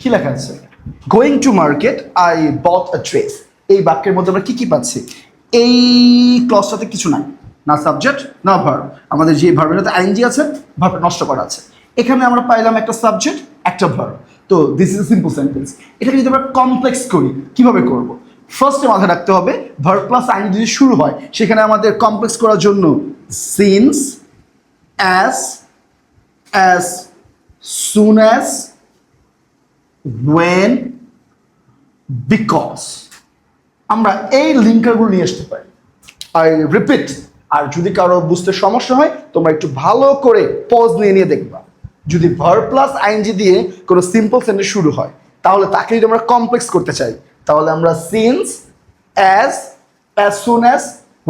কি লেখা আছে? Going to market I bought a dress. এই বাক্যের মধ্যে আমরা কি পাচ্ছি? এই ক্লজটাতে কিছু নাই, না সাবজেক্ট না ভার্ব। আমাদের যে ভার্বের সাথে আইএনজি আছে, ভার্ব নষ্ট করা আছে। এখানে আমরা পাইলাম একটা সাবজেক্ট একটা ভার্ব। তো this is a simple sentence. এটাকে যদি আমরা কমপ্লেক্স করি, কিভাবে করব? ফার্স্টে মাথায় রাখতে হবে ভার্ব প্লাস আইএনজি যদি শুরু হয়, সেখানে আমাদের কমপ্লেক্স করার জন্য since, as, as soon as, when, because আমরা এই লিঙ্কারগুলো নিয়ে আসতে পারি। আই রিপিট, আর যদি কারো বুঝতে সমস্যা হয় তোমরা একটু ভালো করে পজ নিয়ে দেখবা। যদি ভার্ব প্লাস আইএনজি দিয়ে কোনো সিম্পল সেন্টেন্স শুরু হয়, তাহলে তাকে যদি আমরা কমপ্লেক্স করতে চাই, তাহলে আমরা since, as, as soon as,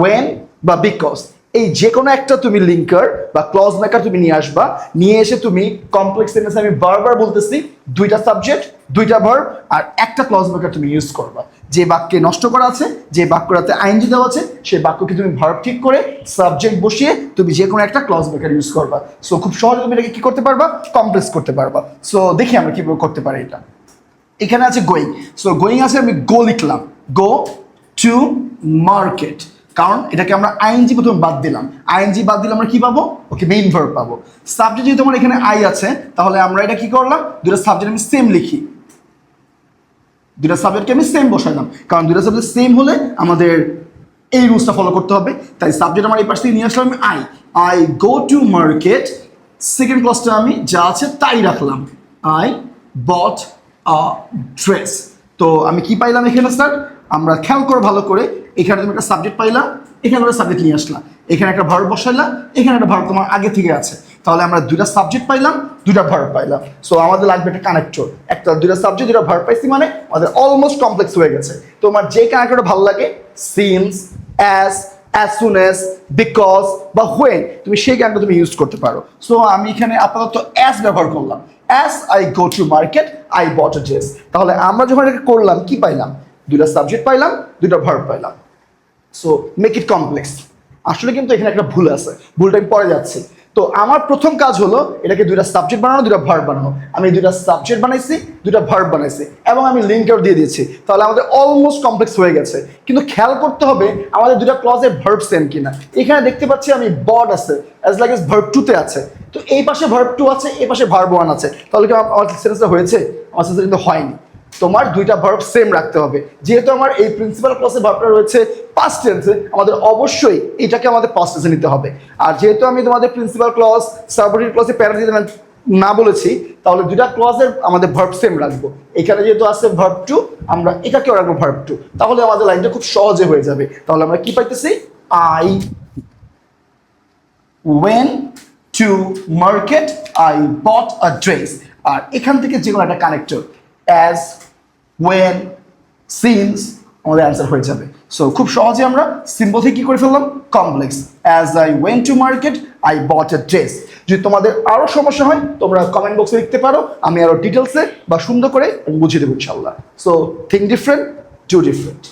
when বা বিকজ, এই যে কোনো একটা তুমি লিঙ্কার বা ক্লজ মেকার তুমি নিয়ে আসবা। নিয়ে এসে তুমি কমপ্লেক্স সেন্টেন্স, আমি বারবার বলতেছি, দুইটা সাবজেক্ট দুইটা ভার্ব আর একটা ক্লজ মেকার তুমি ইউজ করবা। যে বাক্যে নষ্ট করা আছে, যে বাক্যটাতে আইএনজি দেওয়া আছে, সেই বাক্যকে তুমি ভার্ব ঠিক করে সাবজেক্ট বসিয়ে তুমি যে কোনো একটা ক্লজ মেকার ইউজ করবা। সো খুব সহজে তুমি এটাকে কি করতে পারবা? কমপ্লেক্স করতে পারবা। সো দেখি আমরা কিভাবে করতে পারি এটা। এখানে আছে গোয়িং। সো গোয়িং আছে, আমি গো লিখলাম, গো টু মার্কেট। কারণ এটাকে আমরা আইএনজি প্রথমে বাদ দিলাম। আইএনজি বাদ দিলে আমরা কি পাবো? ওকে, মেইন ভার্ব পাবো। সাবজেক্ট যদি তোমার এখানে আই আছে, তাহলে আমরা এটা কি করলাম? দুটো সাবজেক্ট আমি সেম লিখি, দুটা সাবজেক্টকে আমি সেম বসাইলাম। কারণ দুটা সাবজেক্ট সেম হলে আমাদের এই রুলসটা ফলো করতে হবে। তাই সাবজেক্ট আমার এই পাশ থেকে নিয়ে আসলাম আমি I go to market. Second ক্লাসটা আমি যা আছে তাই রাখলাম, আই বট আ ড্রেস। তো আমি কি পাইলাম এখানে স্যার? আমরা খেয়াল করে ভালো করে, এখানে তুমি একটা সাবজেক্ট পাইলাম, এখানে একটা সাবজেক্ট নিয়ে আসলাম, এখানে একটা ভার্ব বসাইলাম, এখানে একটা ভার্ব তোমার আগে থেকে আছে। তাহলে আমরা দুইটা সাবজেক্ট পাইলাম, দুইটা ভার্ব পাইলাম। সো আমাদের লাগবে একটা কানেক্টর। একটা দুইটা সাবজেক্ট দুইটা ভার্ব পাইছি মানে আমাদের অলমোস্ট কমপ্লেক্স হয়ে গেছে। তোমার যে কানেক্টরটা ভালো লাগে, since, as, as soon as, because বা when, তুমি সেই কানেক্টর তুমি ইউজ করতে পারো। সো আমি এখানে আপাতত অ্যাজ ব্যবহার করলাম, as I go to market I bought a dress। তাহলে আমরা যখন এটাকে করলাম কি পাইলাম? দুইটা সাবজেক্ট পাইলাম, দুইটা ভার্ব পাইলাম। So make it complex. আসলে কিন্তু এখানে একটা ভুল আছে, ভুলটা আমি পরে যাচ্ছি। তো আমার প্রথম কাজ হলো এটাকে দুইটা সাবজেক্ট বানানো, দুইটা ভার্ব বানানো। আমি দুইটা সাবজেক্ট বানাইছি, দুইটা ভার্ব বানাইছি এবং আমি লিঙ্কার দিয়ে দিয়েছি। তাহলে আমাদের অলমোস্ট কমপ্লেক্স হয়ে গেছে। কিন্তু খেয়াল করতে হবে আমাদের দুইটা ক্লজের ভার্ব সেম কিনা। এখানে দেখতে পাচ্ছি আমি বড আছে, অ্যাজ লাইক এস ভার্ব 2 তে আছে। তো এই পাশে ভার্ব 2 আছে, এই পাশে ভার্ব 1 আছে। তাহলে কি আমার সেন্টেন্সটা হয়েছে? আমার সেন্টেন্স কিন্তু হয়নি। তোমার দুইটা ভার্ব সেম রাখতে হবে। যেহেতু আমার এই প্রিন্সিপাল ক্লসে ভার্বটা রয়েছে পাস্ট টেন্সে, আমাদের অবশ্যই এটাকে আমাদের পাস্ট টেন্সে নিতে হবে। আর যেহেতু আমি তোমাদের প্রিন্সিপাল ক্লজ, সাবঅর্ডিনেট ক্লজে প্যারা দিতে না বলেছি, তাহলে দুইটা ক্লজের আমাদের ভার্ব সেম রাখবো। এখানে যেহেতু আছে ভার্ব 2, আমরা এটাকেও রাখবো ভার্ব 2। তাহলে আমাদের লাইনটা খুব সহজে হয়ে যাবে। তাহলে আমরা কি পাইতেছি? I went to market I bought a dress. আর এখান থেকে যে কোনো একটা কানেক্টর, অ্যাজ, when, since, আমাদের অ্যান্সার হয়ে যাবে। সো খুব সহজে আমরা সিম্বল থেকে কি করে ফেললাম? Complex. As I went to market I bot A dress. যদি তোমাদের আরও সমস্যা হয় তোমরা কমেন্ট বক্সে লিখতে পারো, আমি আরও ডিটেলসে বা সুন্দর করে বুঝিয়ে দেবো ইনশাল্লাহ। So think different, do different.